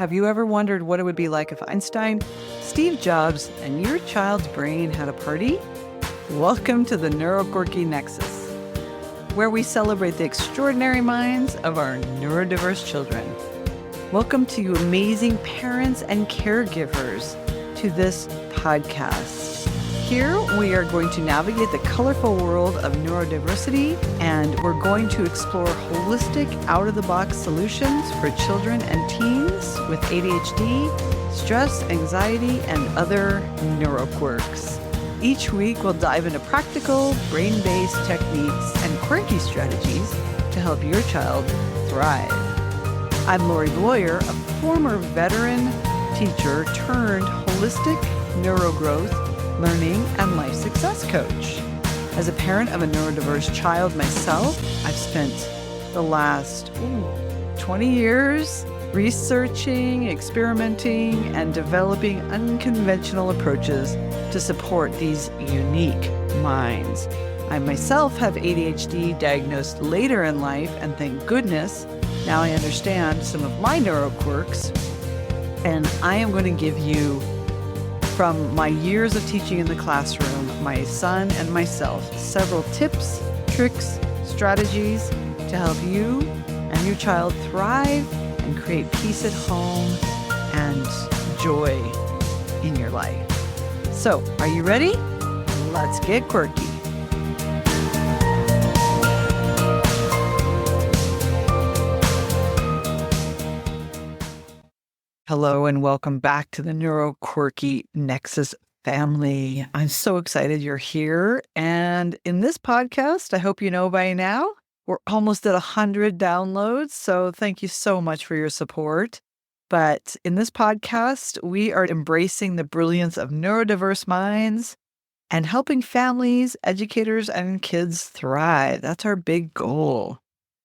Have you ever wondered what it would be like if Einstein, Steve Jobs, and your child's brain had a party? Welcome to the Neuroquirky Nexus, where we celebrate the extraordinary minds of our neurodiverse children. Welcome to you amazing parents and caregivers to this podcast. Here we are going to navigate the colorful world of neurodiversity, and we're going to explore holistic, out-of-the-box solutions for children and teens with ADHD, stress, anxiety, and other neuroquirks. Each week we'll dive into practical, brain-based techniques and quirky strategies to help your child thrive. I'm Lori Bloyer, a former veteran teacher turned holistic neurogrowth, learning, and life success coach. As a parent of a neurodiverse child myself, I've spent the last 20 years researching, experimenting, and developing unconventional approaches to support these unique minds. I myself have ADHD diagnosed later in life, and thank goodness, now I understand some of my neuroquirks, and I am going to give you, from my years of teaching in the classroom, my son and myself, several tips, tricks, strategies to help you and your child thrive and create peace at home and joy in your life. So, are you ready? Let's get quirky. Hello and welcome back to the Neuroquirky Nexus family. I'm so excited you're here. And in this podcast, I hope you know by now, we're almost at 100 downloads. So thank you so much for your support. But in this podcast, we are embracing the brilliance of neurodiverse minds and helping families, educators, and kids thrive. That's our big goal.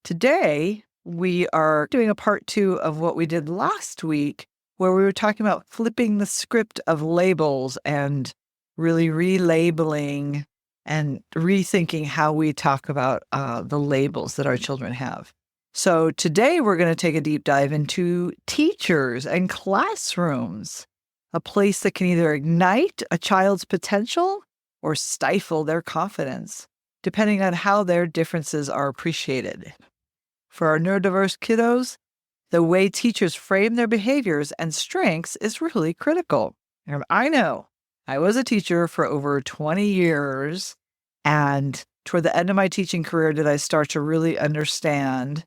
Today, we are doing a part 2 of what we did last week, where we were talking about flipping the script of labels and really relabeling and rethinking how we talk about the labels that our children have. So today we're going to take a deep dive into teachers and classrooms, a place that can either ignite a child's potential or stifle their confidence, depending on how their differences are appreciated. For our neurodiverse kiddos, the way teachers frame their behaviors and strengths is really critical. And I know I was a teacher for over 20 years, and toward the end of my teaching career did I start to really understand,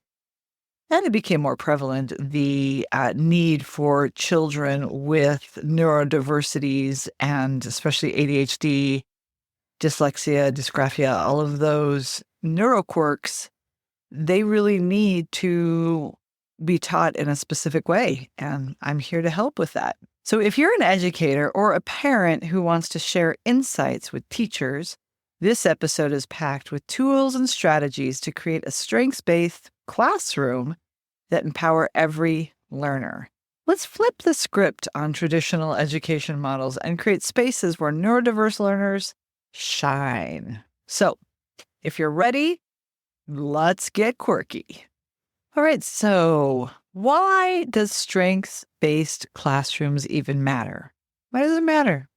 and it became more prevalent, the need for children with neurodiversities and especially ADHD, dyslexia, dysgraphia, all of those neuroquirks. They really need to be taught in a specific way, and I'm here to help with that. So if you're an educator or a parent who wants to share insights with teachers, this episode is packed with tools and strategies to create a strengths-based classroom that empower every learner. Let's flip the script on traditional education models and create spaces where neurodiverse learners shine. So if you're ready, let's get quirky. All right, so why does strengths-based classrooms even matter? Why does it matter?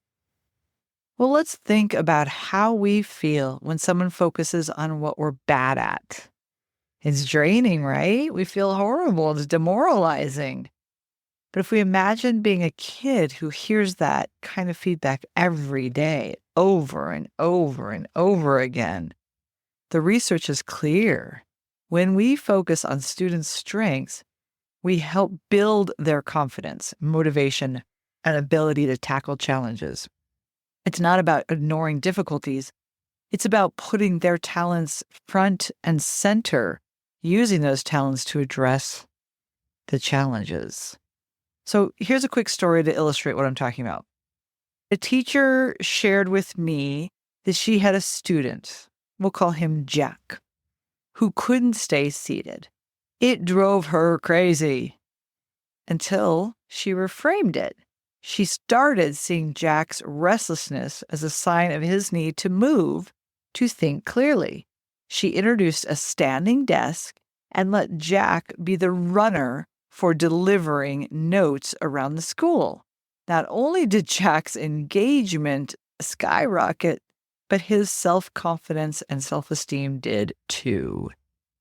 Well, let's think about how we feel when someone focuses on what we're bad at. It's draining, right? We feel horrible. It's demoralizing. But if we imagine being a kid who hears that kind of feedback every day, over and over and over again, the research is clear. When we focus on students' strengths, we help build their confidence, motivation, and ability to tackle challenges. It's not about ignoring difficulties. It's about putting their talents front and center, using those talents to address the challenges. So here's a quick story to illustrate what I'm talking about. A teacher shared with me that she had a student, we'll call him Jack, who couldn't stay seated. It drove her crazy until she reframed it. She started seeing Jack's restlessness as a sign of his need to move to think clearly. She introduced a standing desk and let Jack be the runner for delivering notes around the school. Not only did Jack's engagement skyrocket, but his self-confidence and self-esteem did too.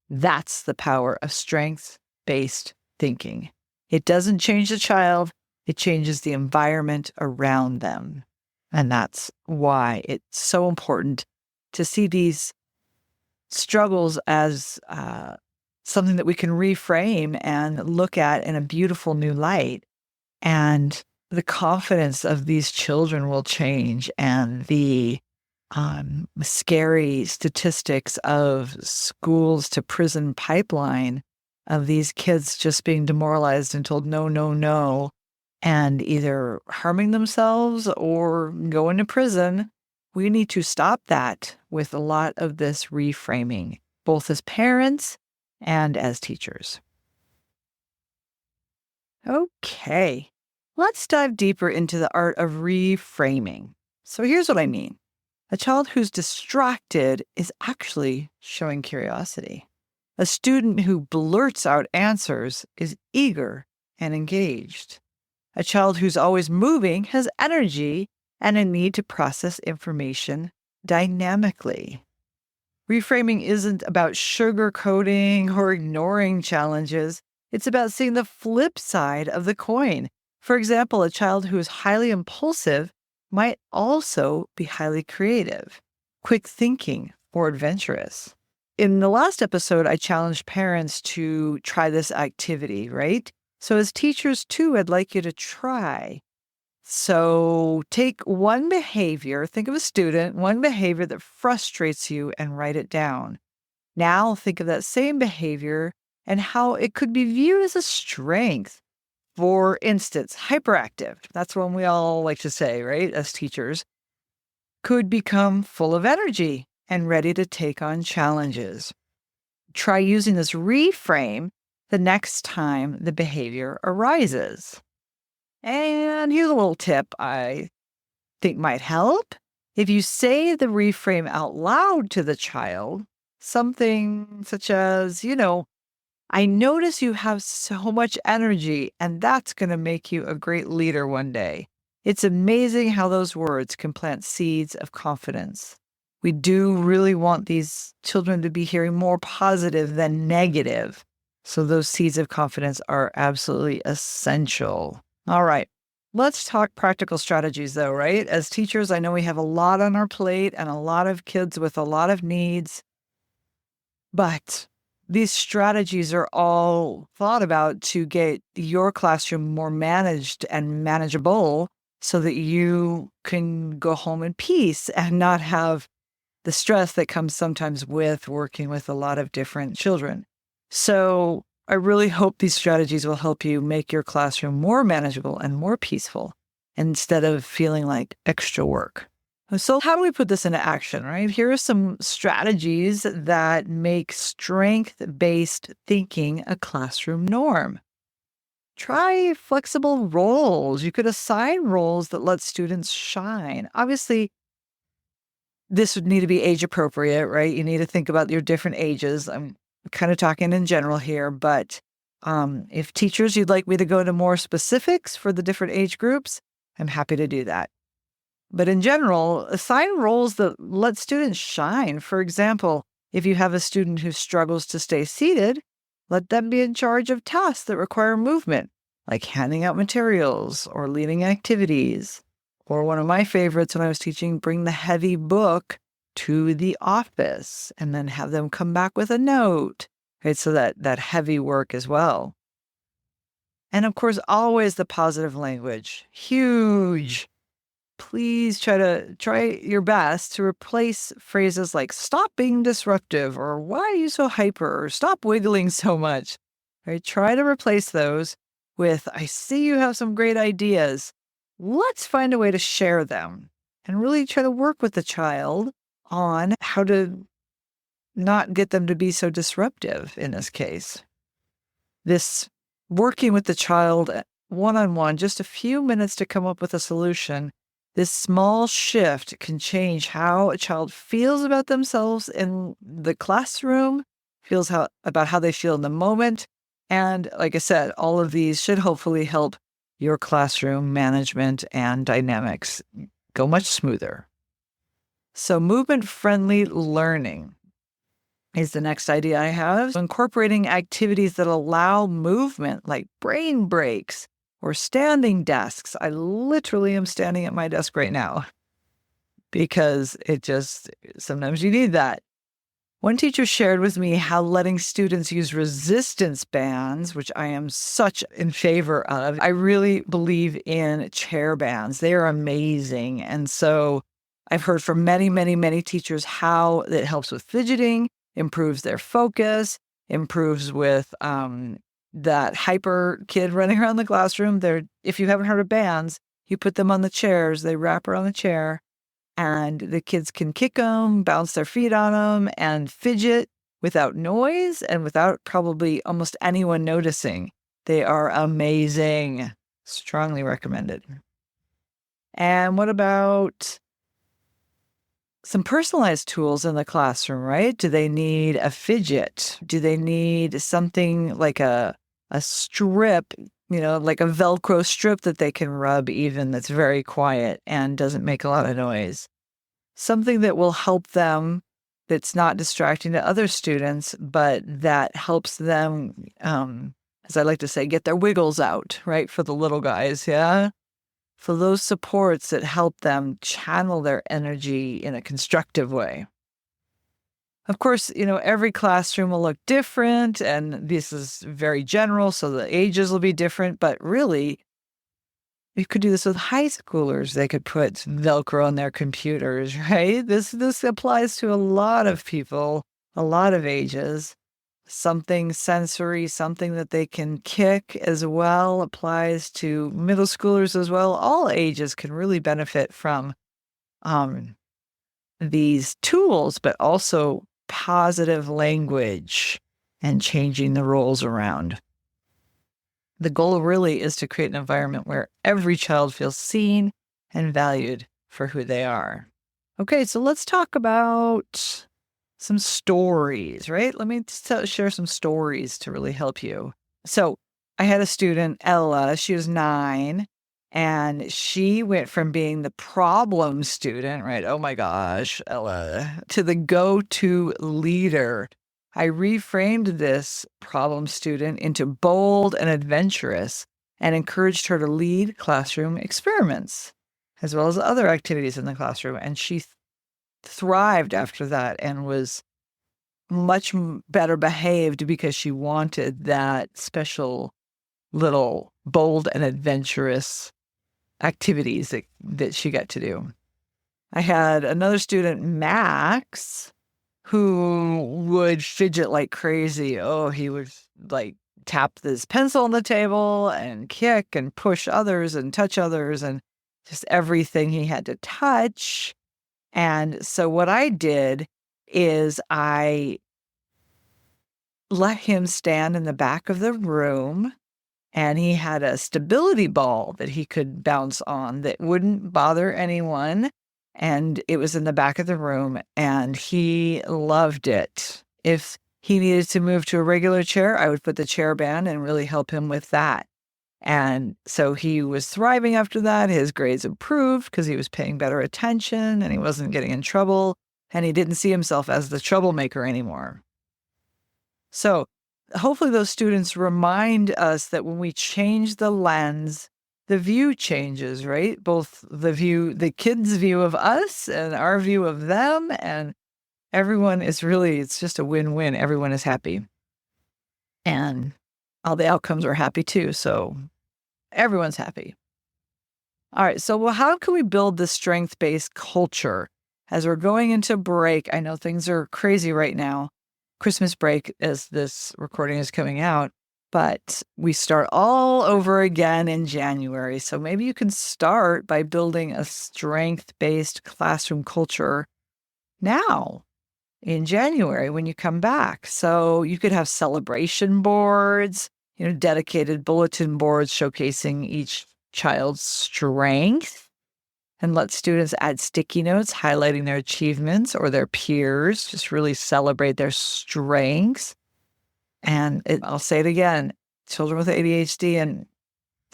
That's the power of strengths-based thinking. It doesn't change the child, it changes the environment around them. And that's why it's so important to see these struggles as something that we can reframe and look at in a beautiful new light. And the confidence of these children will change, and the scary statistics of schools to prison pipeline of these kids just being demoralized and told no, no, no, and either harming themselves or going to prison. We need to stop that with a lot of this reframing, both as parents and as teachers. Okay, let's dive deeper into the art of reframing. So here's what I mean. A child who's distracted is actually showing curiosity. A student who blurts out answers is eager and engaged. A child who's always moving has energy and a need to process information dynamically. Reframing isn't about sugarcoating or ignoring challenges. It's about seeing the flip side of the coin. For example, a child who is highly impulsive might also be highly creative, quick thinking, or adventurous. In the last episode, I challenged parents to try this activity, right? So as teachers too, I'd like you to try. So take one behavior, think of a student, one behavior that frustrates you, and write it down. Now think of that same behavior and how it could be viewed as a strength. For instance, hyperactive, that's one we all like to say, right, as teachers, could become full of energy and ready to take on challenges. Try using this reframe the next time the behavior arises. And here's a little tip I think might help. If you say the reframe out loud to the child, something such as, I notice you have so much energy, and that's going to make you a great leader one day. It's amazing how those words can plant seeds of confidence. We do really want these children to be hearing more positive than negative. So those seeds of confidence are absolutely essential. All right, let's talk practical strategies though, right? As teachers, I know we have a lot on our plate and a lot of kids with a lot of needs, but these strategies are all thought about to get your classroom more managed and manageable so that you can go home in peace and not have the stress that comes sometimes with working with a lot of different children. So I really hope these strategies will help you make your classroom more manageable and more peaceful instead of feeling like extra work. So how do we put this into action, right? Here are some strategies that make strength-based thinking a classroom norm. Try flexible roles. You could assign roles that let students shine. Obviously, this would need to be age appropriate, right? You need to think about your different ages. I'm kind of talking in general here, but if teachers, you'd like me to go into more specifics for the different age groups, I'm happy to do that. But in general, assign roles that let students shine. For example, if you have a student who struggles to stay seated, let them be in charge of tasks that require movement, like handing out materials or leading activities. Or one of my favorites when I was teaching, bring the heavy book to the office and then have them come back with a note, right? So that heavy work as well. And of course, always the positive language, huge. Please try your best to replace phrases like stop being disruptive or why are you so hyper or stop wiggling so much. Right? Try to replace those with I see you have some great ideas. Let's find a way to share them and really try to work with the child on how to not get them to be so disruptive in this case. This working with the child one-on-one, just a few minutes to come up with a solution. This small shift can change how a child feels about themselves in the classroom, feels about how they feel in the moment, And like I said, all of these should hopefully help your classroom management and dynamics go much smoother. So movement-friendly learning is the next idea I have. Incorporating activities that allow movement, like brain breaks or standing desks. I literally am standing at my desk right now because sometimes you need that. One teacher shared with me how letting students use resistance bands, which I am such in favor of. I really believe in chair bands. They are amazing. And so I've heard from many, many, many teachers how it helps with fidgeting, improves their focus, improves with that hyper kid running around the classroom. If you haven't heard of bands, you put them on the chairs, they wrap around the chair, and the kids can kick them, bounce their feet on them, and fidget without noise and without probably almost anyone noticing. They are amazing. Strongly recommended. And what about some personalized tools in the classroom, right? Do they need a fidget? Do they need something like a strip, like a Velcro strip that they can rub even, that's very quiet and doesn't make a lot of noise? Something that will help them, that's not distracting to other students, but that helps them, as I like to say, get their wiggles out, right? For the little guys, yeah? For those supports that help them channel their energy in a constructive way. Of course, every classroom will look different, and this is very general, so the ages will be different, but really, you could do this with high schoolers. They could put Velcro on their computers, right? This applies to a lot of people, a lot of ages. Something sensory, something that they can kick as well, applies to middle schoolers as well. All ages can really benefit from these tools, but also positive language and changing the roles around. The goal really is to create an environment where every child feels seen and valued for who they are. Okay, so let's talk about some stories, right? Let me share some stories to really help you. So I had a student, Ella, she was 9, and she went from being the problem student, right? Oh my gosh, Ella, to the go-to leader. I reframed this problem student into bold and adventurous and encouraged her to lead classroom experiments as well as other activities in the classroom. And she thrived after that and was much better behaved because she wanted that special little bold and adventurous activities that she got to do. I had another student, Max, who would fidget like crazy. Oh, he would like tap his pencil on the table and kick and push others and touch others and just everything he had to touch. And so what I did is I let him stand in the back of the room, and he had a stability ball that he could bounce on that wouldn't bother anyone. And it was in the back of the room, and he loved it. If he needed to move to a regular chair, I would put the chair band and really help him with that. And so he was thriving after that. His grades improved because he was paying better attention and he wasn't getting in trouble, and he didn't see himself as the troublemaker anymore. So hopefully those students remind us that when we change the lens, the view changes, right? Both the kids' view of us and our view of them, and everyone is it's just a win-win. Everyone is happy. And all the outcomes are happy too. So everyone's happy. All right. So, how can we build this strength-based culture as we're going into break? I know things are crazy right now. Christmas break as this recording is coming out, but we start all over again in January. So maybe you can start by building a strength-based classroom culture now in January when you come back. So you could have celebration boards, dedicated bulletin boards showcasing each child's strength, and let students add sticky notes highlighting their achievements or their peers. Just really celebrate their strengths. And I'll say it again, children with ADHD, and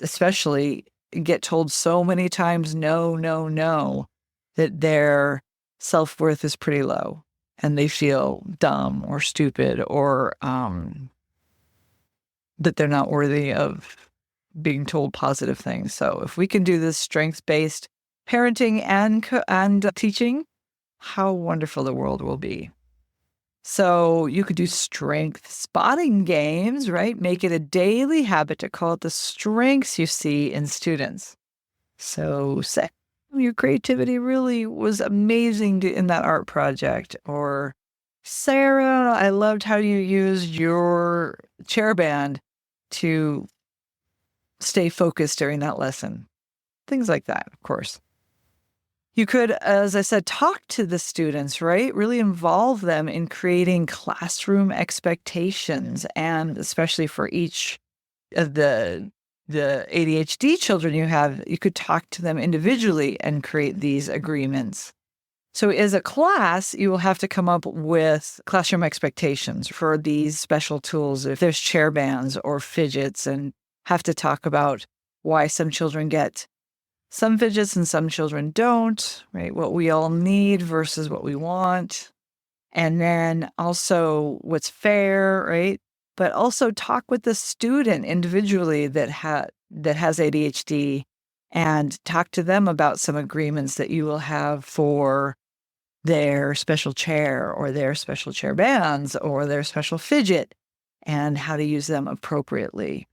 especially get told so many times, no, no, no, that their self-worth is pretty low and they feel dumb or stupid or that they're not worthy of being told positive things. So if we can do this strengths-based parenting and teaching, how wonderful the world will be. So you could do strength spotting games, right? Make it a daily habit to call out the strengths you see in students. So say your creativity really was amazing in that art project. Or Sarah, I loved how you used your chair band to stay focused during that lesson. Things like that, of course. You could, as I said, talk to the students, right? Really involve them in creating classroom expectations, and especially for each of the ADHD children you have, you could talk to them individually and create these agreements. So as a class, you will have to come up with classroom expectations for these special tools. If there's chair bands or fidgets, and have to talk about why some children get some fidgets and some children don't, right? What we all need versus what we want. And then also what's fair, right? But also talk with the student individually that has ADHD, and talk to them about some agreements that you will have for their special chair or their special chair bands or their special fidget, and how to use them appropriately.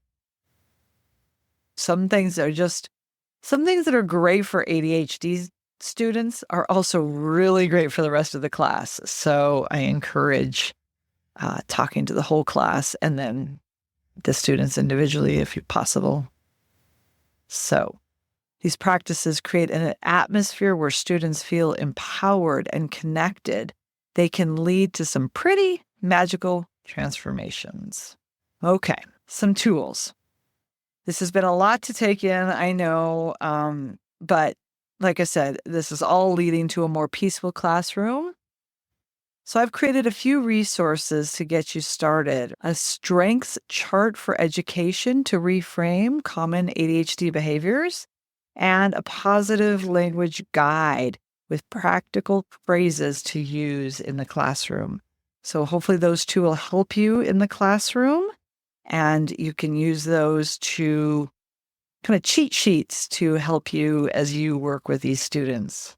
Some things that are great for ADHD students are also really great for the rest of the class. So I encourage talking to the whole class and then the students individually if possible. So these practices create an atmosphere where students feel empowered and connected. They can lead to some pretty magical transformations. Okay, some tools. This has been a lot to take in, I know, but like I said, this is all leading to a more peaceful classroom. So I've created a few resources to get you started. A strengths chart for education to reframe common ADHD behaviors, and a positive language guide with practical phrases to use in the classroom. So hopefully those two will help you in the classroom, and you can use those to kind of cheat sheets to help you as you work with these students.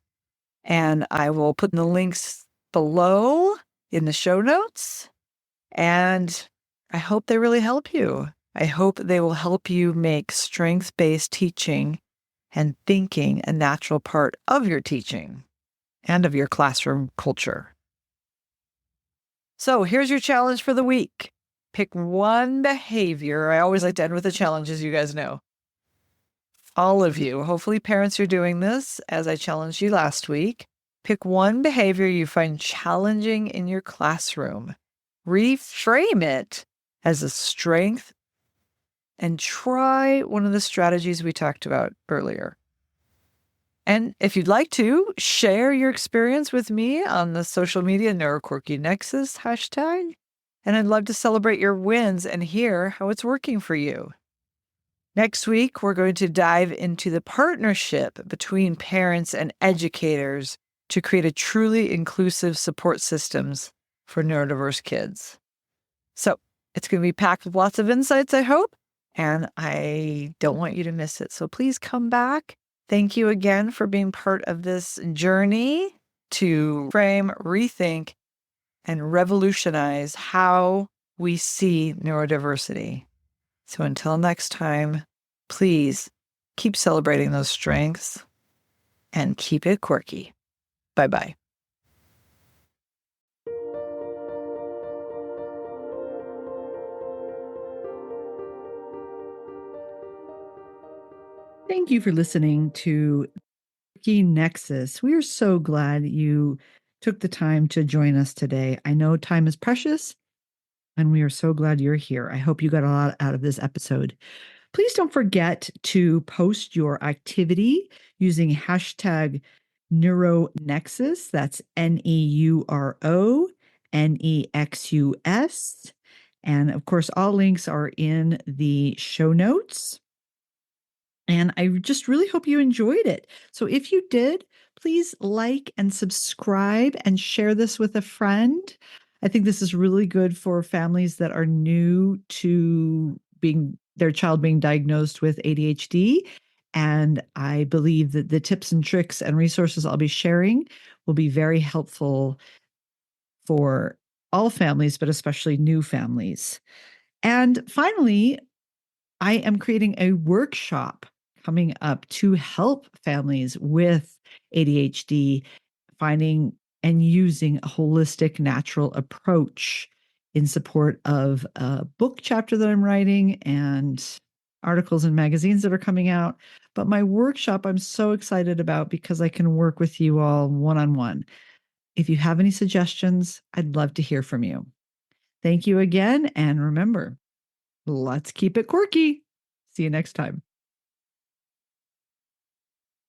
And I will put the links below in the show notes, and I hope they really help you. I hope they will help you make strengths-based teaching and thinking a natural part of your teaching and of your classroom culture. So here's your challenge for the week. Pick one behavior. I always like to end with a challenge, as you guys know. All of you, hopefully parents are doing this, as I challenged you last week. Pick one behavior you find challenging in your classroom. Reframe it as a strength and try one of the strategies we talked about earlier. And if you'd like to, share your experience with me on the social media Neuroquirky Nexus hashtag. And I'd love to celebrate your wins and hear how it's working for you. Next week, we're going to dive into the partnership between parents and educators to create a truly inclusive support systems for neurodiverse kids. So it's going to be packed with lots of insights, I hope, and I don't want you to miss it. So please come back. Thank you again for being part of this journey to frame, rethink, and revolutionize how we see neurodiversity. So until next time, please keep celebrating those strengths and keep it quirky. Bye-bye. Thank you for listening to Neuroquirky Nexus. We are so glad you took the time to join us today. I know time is precious, and we are so glad you're here. I hope you got a lot out of this episode. Please don't forget to post your activity using hashtag NeuroNexus. That's NeuroNexus. And of course, all links are in the show notes. And I just really hope you enjoyed it. So if you did, please like and subscribe and share this with a friend. I think this is really good for families that are new to their child being diagnosed with ADHD. And I believe that the tips and tricks and resources I'll be sharing will be very helpful for all families, but especially new families. And finally, I am creating a workshop coming up to help families with ADHD finding and using a holistic, natural approach in support of a book chapter that I'm writing and articles and magazines that are coming out. But my workshop, I'm so excited about because I can work with you all one on one. If you have any suggestions, I'd love to hear from you. Thank you again. And remember, let's keep it quirky. See you next time.